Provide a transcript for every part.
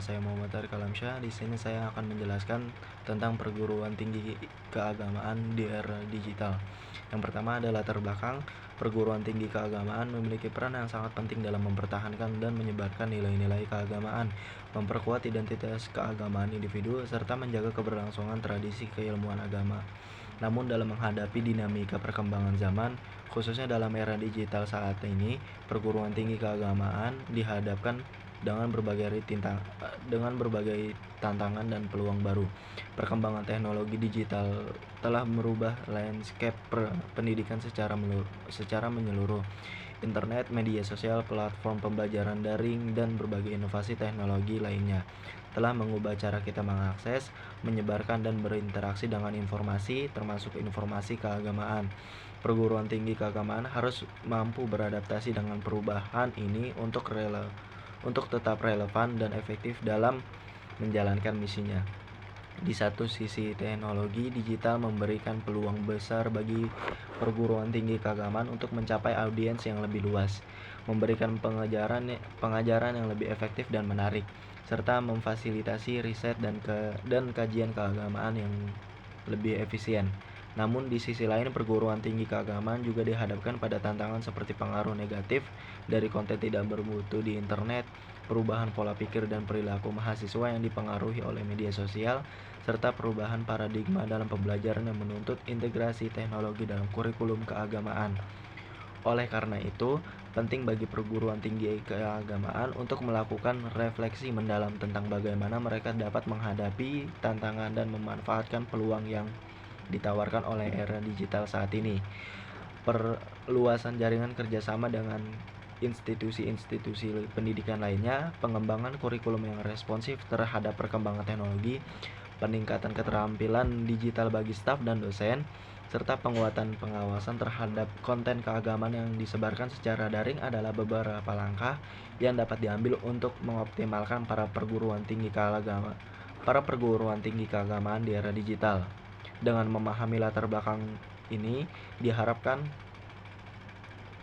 saya Muhammad Tariq Alamsyah. Di sini saya akan menjelaskan tentang perguruan tinggi keagamaan di era digital. Yang pertama adalah latar belakang. Perguruan tinggi keagamaan memiliki peran yang sangat penting dalam mempertahankan dan menyebarkan nilai-nilai keagamaan, memperkuat identitas keagamaan individu, serta menjaga keberlangsungan tradisi keilmuan agama. Namun dalam menghadapi dinamika perkembangan zaman, khususnya dalam era digital saat ini, perguruan tinggi keagamaan dihadapkan dengan berbagai tantangan dan peluang baru. Perkembangan teknologi digital telah merubah landscape pendidikan secara menyeluruh. Internet, media sosial, platform pembelajaran daring, dan berbagai inovasi teknologi lainnya telah mengubah cara kita mengakses, menyebarkan, dan berinteraksi dengan informasi, termasuk informasi keagamaan. Perguruan tinggi keagamaan harus mampu beradaptasi dengan perubahan ini untuk tetap relevan dan efektif dalam menjalankan misinya. Di satu sisi, teknologi digital memberikan peluang besar bagi perguruan tinggi keagamaan untuk mencapai audiens yang lebih luas, memberikan pengajaran yang lebih efektif dan menarik, serta memfasilitasi riset dan kajian keagamaan yang lebih efisien. Namun di sisi lain, perguruan tinggi keagamaan juga dihadapkan pada tantangan seperti pengaruh negatif dari konten tidak bermutu di internet, perubahan pola pikir dan perilaku mahasiswa yang dipengaruhi oleh media sosial, serta perubahan paradigma dalam pembelajaran yang menuntut integrasi teknologi dalam kurikulum keagamaan. Oleh karena itu, penting bagi perguruan tinggi keagamaan untuk melakukan refleksi mendalam tentang bagaimana mereka dapat menghadapi tantangan dan memanfaatkan peluang yang ditawarkan oleh era digital saat ini. Perluasan jaringan kerjasama dengan institusi-institusi pendidikan lainnya, pengembangan kurikulum yang responsif terhadap perkembangan teknologi, peningkatan keterampilan digital bagi staf dan dosen, serta penguatan pengawasan terhadap konten keagamaan yang disebarkan secara daring adalah beberapa langkah yang dapat diambil untuk mengoptimalkan para perguruan tinggi keagamaan di era digital. Dengan memahami latar belakang ini, diharapkan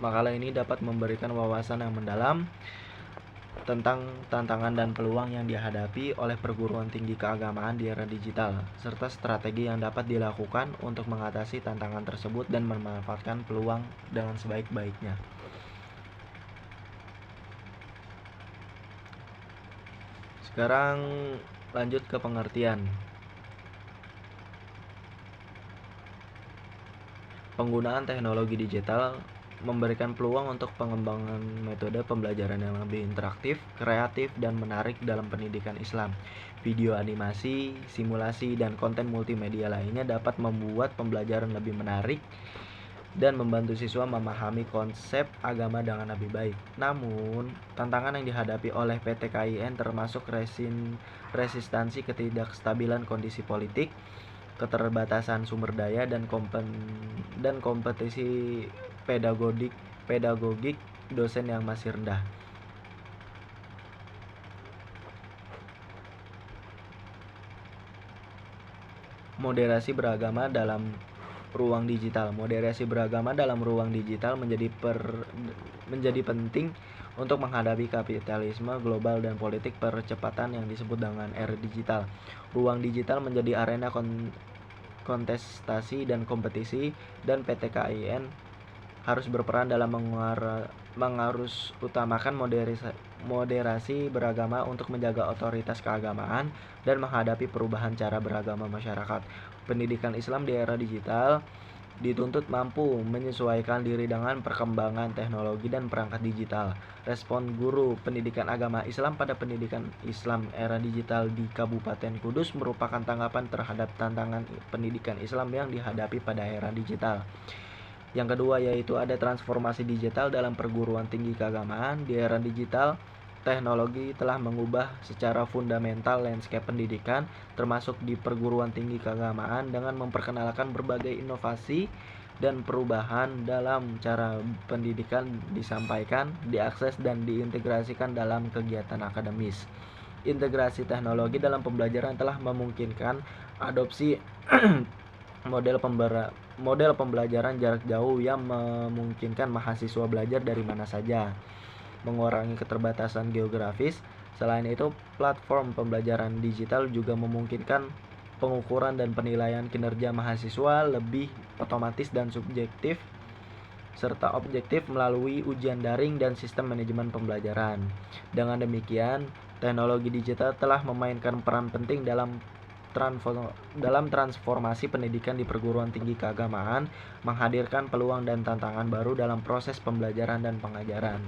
makalah ini dapat memberikan wawasan yang mendalam tentang tantangan dan peluang yang dihadapi oleh perguruan tinggi keagamaan di era digital, serta strategi yang dapat dilakukan untuk mengatasi tantangan tersebut dan memanfaatkan peluang dengan sebaik-baiknya. Sekarang lanjut ke pengertian. Penggunaan teknologi digital memberikan peluang untuk pengembangan metode pembelajaran yang lebih interaktif, kreatif, dan menarik dalam pendidikan Islam. Video animasi, simulasi, dan konten multimedia lainnya dapat membuat pembelajaran lebih menarik dan membantu siswa memahami konsep agama dengan lebih baik. Namun, tantangan yang dihadapi oleh PT KIN termasuk resistansi ketidakstabilan kondisi politik, keterbatasan sumber daya, dan kompetisi pedagogik dosen yang masih rendah. Moderasi beragama dalam ruang digital. Moderasi beragama dalam ruang digital menjadi penting untuk menghadapi kapitalisme global dan politik percepatan yang disebut dengan era digital. Ruang digital menjadi arena kontestasi dan kompetisi, dan PT KIN harus berperan dalam mengarus utamakan moderasi beragama untuk menjaga otoritas keagamaan dan menghadapi perubahan cara beragama masyarakat. Pendidikan Islam di era digital dituntut mampu menyesuaikan diri dengan perkembangan teknologi dan perangkat digital. Respon guru pendidikan agama Islam pada pendidikan Islam era digital di Kabupaten Kudus merupakan tanggapan terhadap tantangan pendidikan Islam yang dihadapi pada era digital. Yang kedua yaitu ada transformasi digital dalam perguruan tinggi keagamaan. Di era digital, teknologi telah mengubah secara fundamental landscape pendidikan, termasuk di perguruan tinggi keagamaan, dengan memperkenalkan berbagai inovasi dan perubahan dalam cara pendidikan disampaikan, diakses, dan diintegrasikan dalam kegiatan akademis. Integrasi teknologi dalam pembelajaran telah memungkinkan adopsi model pembelajaran jarak jauh yang memungkinkan mahasiswa belajar dari mana saja, mengurangi keterbatasan geografis, Selain itu, platform pembelajaran digital juga memungkinkan pengukuran dan penilaian kinerja mahasiswa lebih otomatis dan subjektif serta objektif melalui ujian daring dan sistem manajemen pembelajaran. Dengan demikian, teknologi digital telah memainkan peran penting dalam transformasi pendidikan di perguruan tinggi keagamaan, menghadirkan peluang dan tantangan baru dalam proses pembelajaran dan pengajaran.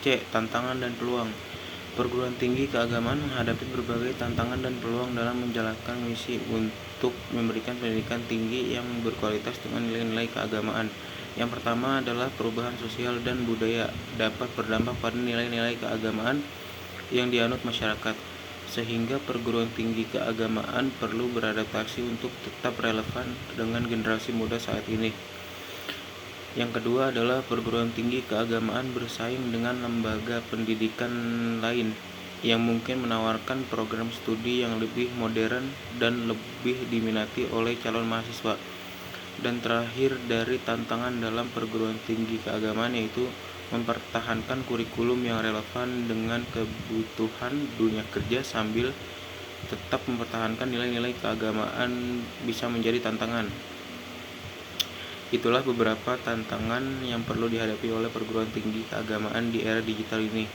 C. Tantangan dan peluang. Perguruan tinggi keagamaan menghadapi berbagai tantangan dan peluang dalam menjalankan misi untuk memberikan pendidikan tinggi yang berkualitas dengan nilai-nilai keagamaan. Yang pertama adalah perubahan sosial dan budaya dapat berdampak pada nilai-nilai keagamaan yang dianut masyarakat, sehingga perguruan tinggi keagamaan perlu beradaptasi untuk tetap relevan dengan generasi muda saat ini. Yang kedua adalah perguruan tinggi keagamaan bersaing dengan lembaga pendidikan lain yang mungkin menawarkan program studi yang lebih modern dan lebih diminati oleh calon mahasiswa. Dan terakhir dari tantangan dalam perguruan tinggi keagamaan yaitu mempertahankan kurikulum yang relevan dengan kebutuhan dunia kerja sambil tetap mempertahankan nilai-nilai keagamaan bisa menjadi tantangan. Itulah beberapa tantangan yang perlu dihadapi oleh perguruan tinggi keagamaan di era digital ini.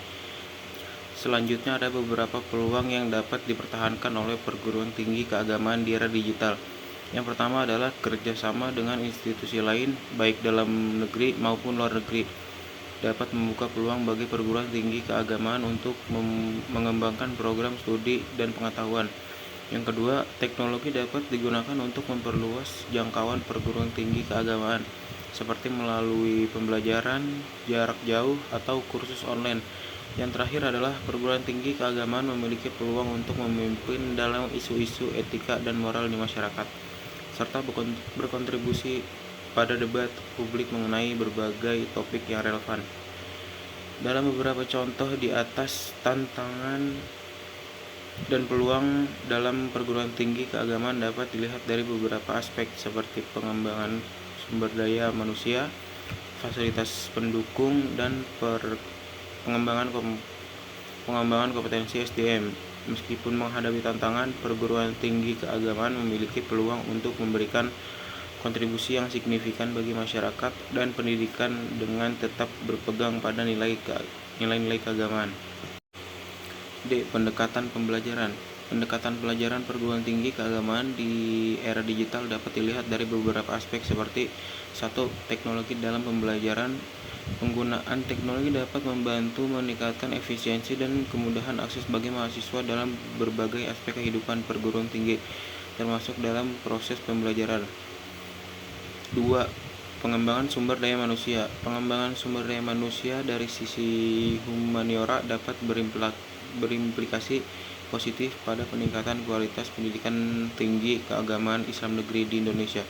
Selanjutnya ada beberapa peluang yang dapat dipertahankan oleh perguruan tinggi keagamaan di era digital. Yang pertama adalah kerjasama dengan institusi lain, baik dalam negeri maupun luar negeri, dapat membuka peluang bagi perguruan tinggi keagamaan untuk mengembangkan program studi dan pengetahuan. Yang kedua, teknologi dapat digunakan untuk memperluas jangkauan perguruan tinggi keagamaan, seperti melalui pembelajaran jarak jauh atau kursus online. Yang terakhir adalah perguruan tinggi keagamaan memiliki peluang untuk memimpin dalam isu-isu etika dan moral di masyarakat, serta berkontribusi pada debat publik mengenai berbagai topik yang relevan. Dalam beberapa contoh di atas, tantangan dan peluang dalam perguruan tinggi keagamaan dapat dilihat dari beberapa aspek seperti pengembangan sumber daya manusia, fasilitas pendukung, dan pengembangan kompetensi SDM. Meskipun menghadapi tantangan, perguruan tinggi keagamaan memiliki peluang untuk memberikan kontribusi yang signifikan bagi masyarakat dan pendidikan dengan tetap berpegang pada nilai-nilai keagamaan. D. Pendekatan pembelajaran. Pendekatan pelajaran perguruan tinggi keagamaan di era digital dapat dilihat dari beberapa aspek seperti 1. Teknologi dalam pembelajaran. Penggunaan teknologi dapat membantu meningkatkan efisiensi dan kemudahan akses bagi mahasiswa dalam berbagai aspek kehidupan perguruan tinggi, termasuk dalam proses pembelajaran. 2. Pengembangan sumber daya manusia. Pengembangan sumber daya manusia dari sisi humaniora dapat berimplikasi positif pada peningkatan kualitas pendidikan tinggi keagamaan Islam negeri di Indonesia.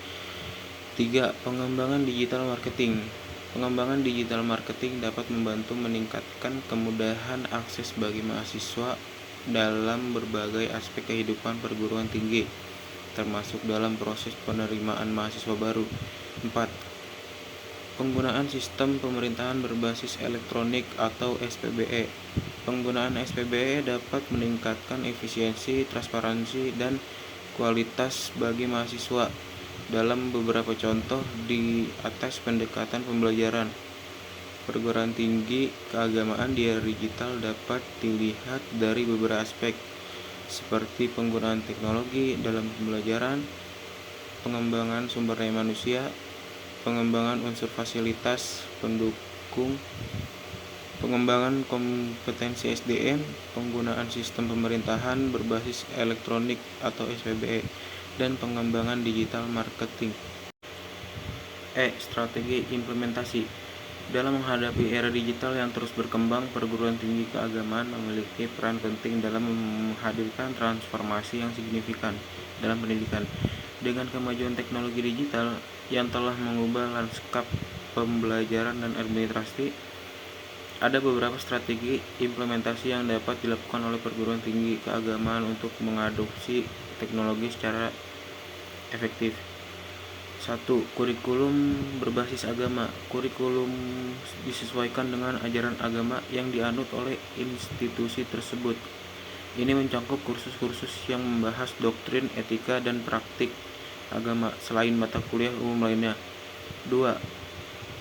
3. Pengembangan digital marketing. Pengembangan digital marketing dapat membantu meningkatkan kemudahan akses bagi mahasiswa dalam berbagai aspek kehidupan perguruan tinggi, termasuk dalam proses penerimaan mahasiswa baru. 4. Penggunaan sistem pemerintahan berbasis elektronik atau SPBE. Penggunaan SPBE dapat meningkatkan efisiensi, transparansi, dan kualitas bagi mahasiswa. Dalam beberapa contoh di atas pendekatan pembelajaran perguruan tinggi keagamaan di era digital dapat dilihat dari beberapa aspek, seperti penggunaan teknologi dalam pembelajaran, pengembangan sumber daya manusia, pengembangan unsur fasilitas pendukung, pengembangan kompetensi SDM, penggunaan sistem pemerintahan berbasis elektronik atau SPBE, dan pengembangan digital marketing. E. Strategi implementasi. Dalam menghadapi era digital yang terus berkembang, perguruan tinggi keagamaan memiliki peran penting dalam menghadirkan transformasi yang signifikan dalam pendidikan. Dengan kemajuan teknologi digital yang telah mengubah lanskap pembelajaran dan administrasi, ada beberapa strategi implementasi yang dapat dilakukan oleh perguruan tinggi keagamaan untuk mengadopsi teknologi secara efektif. 1. Kurikulum berbasis agama. Kurikulum disesuaikan dengan ajaran agama yang dianut oleh institusi tersebut. Ini mencakup kursus-kursus yang membahas doktrin, etika, dan praktik agama selain mata kuliah umum lainnya. 2.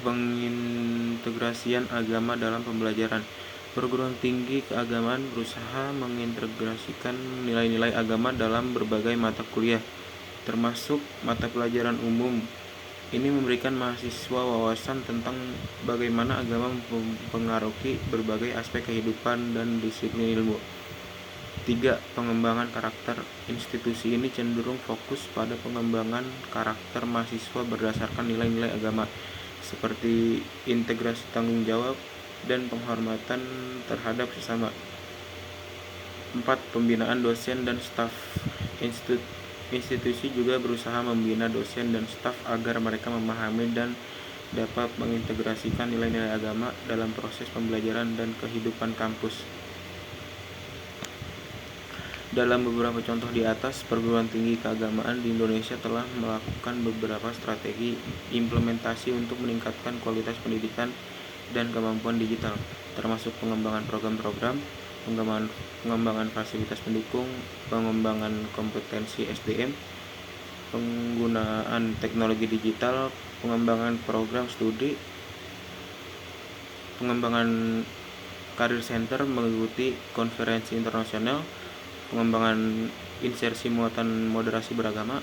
Pengintegrasian agama dalam pembelajaran. Perguruan tinggi keagamaan berusaha mengintegrasikan nilai-nilai agama dalam berbagai mata kuliah, termasuk mata pelajaran umum. Ini memberikan mahasiswa wawasan tentang bagaimana agama mempengaruhi berbagai aspek kehidupan dan disiplin ilmu. 3. Pengembangan karakter. Institusi ini cenderung fokus pada pengembangan karakter mahasiswa berdasarkan nilai-nilai agama, seperti integrasi tanggung jawab dan penghormatan terhadap sesama. 4. Pembinaan dosen dan staf. Institusi juga berusaha membina dosen dan staf agar mereka memahami dan dapat mengintegrasikan nilai-nilai agama dalam proses pembelajaran dan kehidupan kampus. Dalam beberapa contoh di atas, perguruan tinggi keagamaan di Indonesia telah melakukan beberapa strategi implementasi untuk meningkatkan kualitas pendidikan dan kemampuan digital, termasuk pengembangan program-program, pengembangan fasilitas pendukung, pengembangan kompetensi SDM, penggunaan teknologi digital, pengembangan program studi, pengembangan karir center mengikuti konferensi internasional, pengembangan insersi muatan moderasi beragama,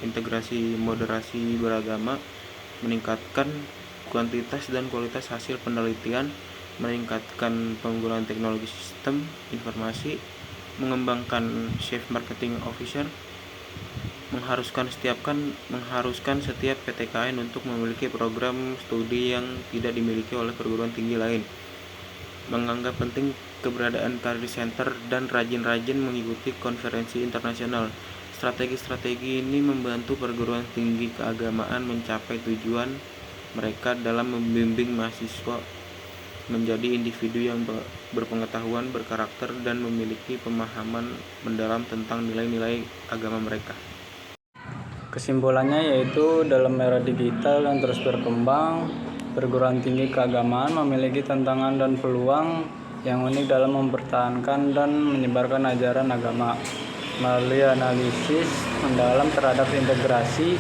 integrasi moderasi beragama, meningkatkan kuantitas dan kualitas hasil penelitian, meningkatkan penggunaan teknologi sistem informasi, mengembangkan Chief Marketing Officer, mengharuskan setiap PTKN untuk memiliki program studi yang tidak dimiliki oleh perguruan tinggi lain, menganggap penting keberadaan karir center dan rajin-rajin mengikuti konferensi internasional. Strategi-strategi ini membantu perguruan tinggi keagamaan mencapai tujuan mereka dalam membimbing mahasiswa menjadi individu yang berpengetahuan, berkarakter, dan memiliki pemahaman mendalam tentang nilai-nilai agama mereka. Kesimpulannya yaitu dalam era digital yang terus berkembang, perguruan tinggi keagamaan memiliki tantangan dan peluang yang unik dalam mempertahankan dan menyebarkan ajaran agama. Melalui analisis mendalam terhadap integrasi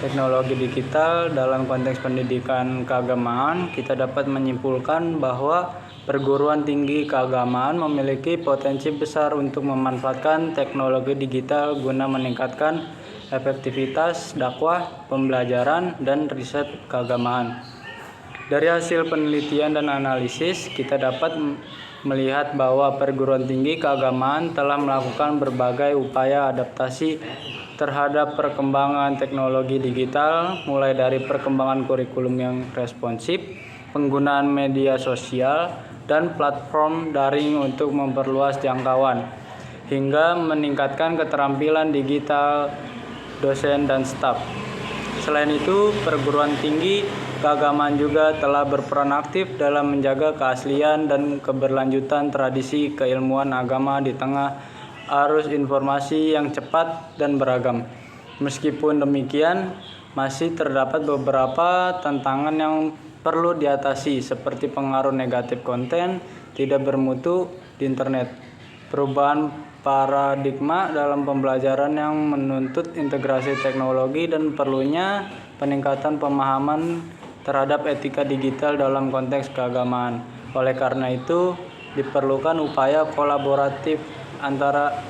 teknologi digital dalam konteks pendidikan keagamaan, kita dapat menyimpulkan bahwa perguruan tinggi keagamaan memiliki potensi besar untuk memanfaatkan teknologi digital guna meningkatkan efektivitas dakwah, pembelajaran, dan riset keagamaan. Dari hasil penelitian dan analisis, kita dapat melihat bahwa perguruan tinggi keagamaan telah melakukan berbagai upaya adaptasi terhadap perkembangan teknologi digital, mulai dari perkembangan kurikulum yang responsif, penggunaan media sosial, dan platform daring untuk memperluas jangkauan, hingga meningkatkan keterampilan digital dosen dan staf. Selain itu, perguruan tinggi keagamaan juga telah berperan aktif dalam menjaga keaslian dan keberlanjutan tradisi keilmuan agama di tengah arus informasi yang cepat dan beragam. Meskipun demikian, masih terdapat beberapa tantangan yang perlu diatasi, seperti pengaruh negatif konten tidak bermutu di internet, perubahan paradigma dalam pembelajaran yang menuntut integrasi teknologi, dan perlunya peningkatan pemahaman terhadap etika digital dalam konteks keagamaan. Oleh karena itu, diperlukan upaya kolaboratif antara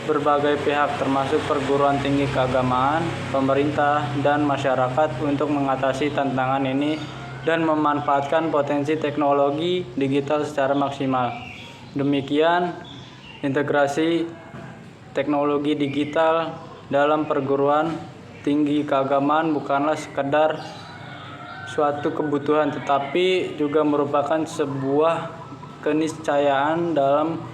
berbagai pihak, termasuk perguruan tinggi keagamaan, pemerintah, dan masyarakat untuk mengatasi tantangan ini dan memanfaatkan potensi teknologi digital secara maksimal. Demikian, integrasi teknologi digital dalam perguruan tinggi keagamaan bukanlah sekedar suatu kebutuhan, tetapi juga merupakan sebuah keniscayaan dalam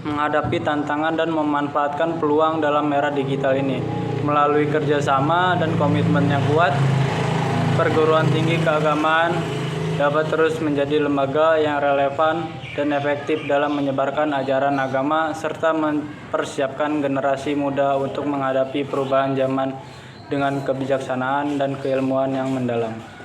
menghadapi tantangan dan memanfaatkan peluang dalam era digital ini. Melalui kerjasama dan komitmen yang kuat, perguruan tinggi keagamaan dapat terus menjadi lembaga yang relevan dan efektif dalam menyebarkan ajaran agama serta mempersiapkan generasi muda untuk menghadapi perubahan zaman dengan kebijaksanaan dan keilmuan yang mendalam.